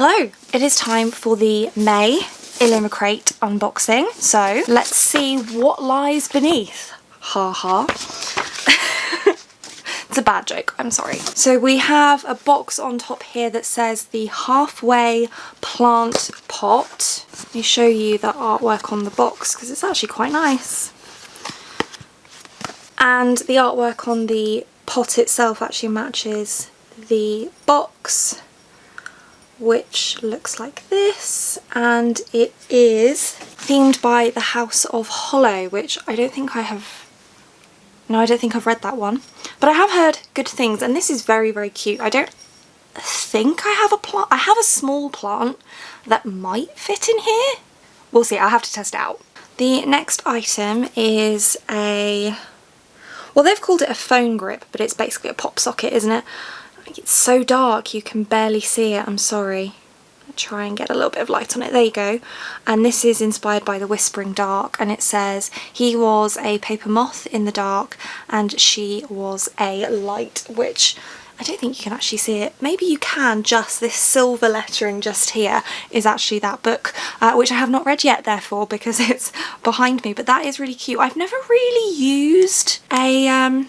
Hello! It is time for the May Illumicrate unboxing, so let's see what lies beneath. Ha ha. It's a bad joke, I'm sorry. So we have a box on top here that says the Halfway Plant Pot. Let me show you the artwork on the box because it's actually quite nice. And the artwork on the pot itself actually matches the box, which looks like this, and it is themed by the House of Hollow, which I don't think I've read that one, but I have heard good things, and this is very, very cute. I don't think I have a plant. I have a small plant that might fit in here. We'll see, I'll have to test it out. The next item is well, they've called it a phone grip, but it's basically a pop socket, isn't it? It's so dark you can barely see it, I'm sorry. I'll try and get a little bit of light on it. There you go. And this is inspired by the Whispering Dark, and it says, he was a paper moth in the dark and she was a light, which I don't think you can actually see it. Maybe you can, just this silver lettering just here is actually that book, which I have not read yet therefore because it's behind me, but that is really cute. I've never really used a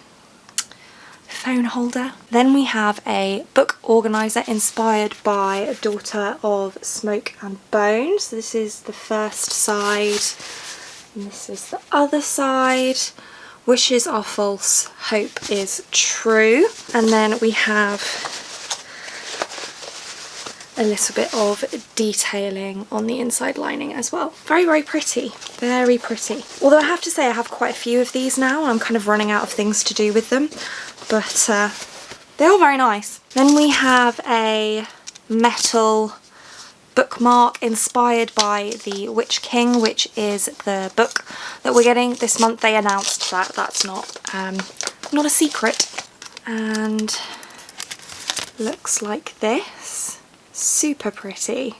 phone holder. Then we have a book organiser inspired by Daughter of Smoke and Bone. So this is the first side and this is the other side. Wishes are false, hope is true. And then we have a little bit of detailing on the inside lining as well. Very, very pretty. Very pretty. Although I have to say I have quite a few of these now and I'm kind of running out of things to do with them. But they're all very nice. Then we have a metal bookmark inspired by The Witch King, which is the book that we're getting this month. They announced that. That's not a secret. And looks like this. Super pretty.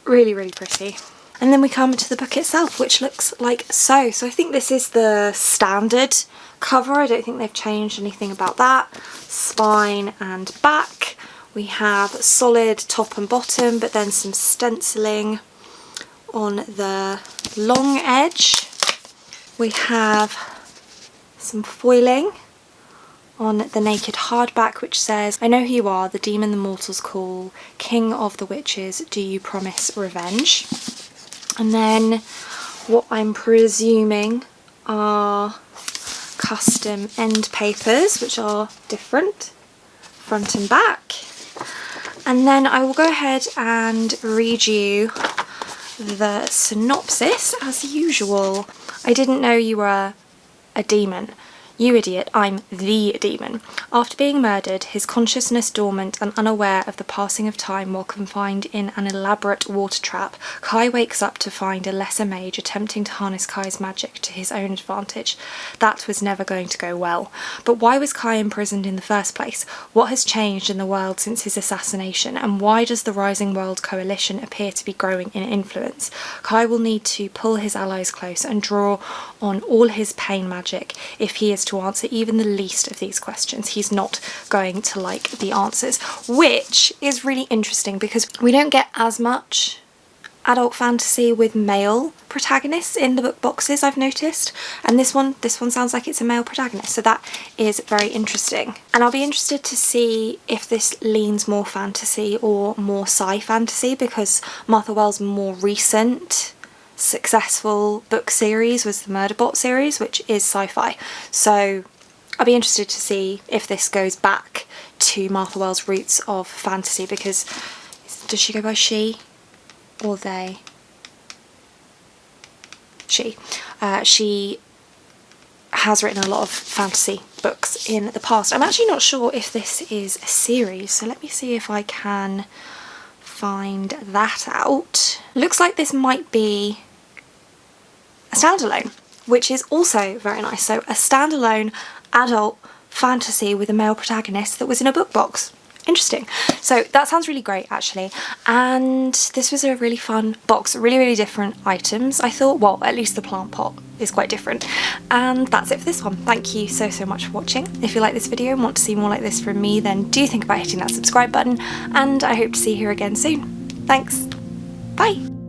Really, really pretty. And then we come to the book itself, which looks like so. So I think this is the standard cover. I don't think they've changed anything about that. Spine and back. We have solid top and bottom, but then some stenciling on the long edge. We have some foiling on the naked hardback, which says, I know who you are, the demon the mortals call, king of the witches, do you promise revenge? And then what I'm presuming are custom end papers, which are different, front and back. And then I will go ahead and read you the synopsis as usual. I didn't know you were a demon. You idiot, I'm the demon. After being murdered, his consciousness dormant and unaware of the passing of time while confined in an elaborate water trap, Kai wakes up to find a lesser mage attempting to harness Kai's magic to his own advantage. That was never going to go well. But why was Kai imprisoned in the first place? What has changed in the world since his assassination? And why does the Rising World Coalition appear to be growing in influence? Kai will need to pull his allies close and draw on all his pain magic if he is to answer even the least of these questions. He's not going to like the answers, which is really interesting because we don't get as much adult fantasy with male protagonists in the book boxes, I've noticed, and this one sounds like it's a male protagonist, so that is very interesting. And I'll be interested to see if this leans more fantasy or more sci fantasy, because Martha Wells' more recent successful book series was the Murderbot series, which is sci-fi. So I'll be interested to see if this goes back to Martha Wells' roots of fantasy, because does she go by she or they? She. She has written a lot of fantasy books in the past. I'm actually not sure if this is a series, so let me see if I can find that out. Looks like this might be a standalone, which is also very nice. So a standalone adult fantasy with a male protagonist that was in a book box. Interesting. So that sounds really great actually, and this was a really fun box. Really different items I thought. Well, at least the plant pot is quite different. And that's it for this one. Thank you so much for watching. If you like this video and want to see more like this from me, then do think about hitting that subscribe button, and I hope to see you here again soon. Thanks. Bye.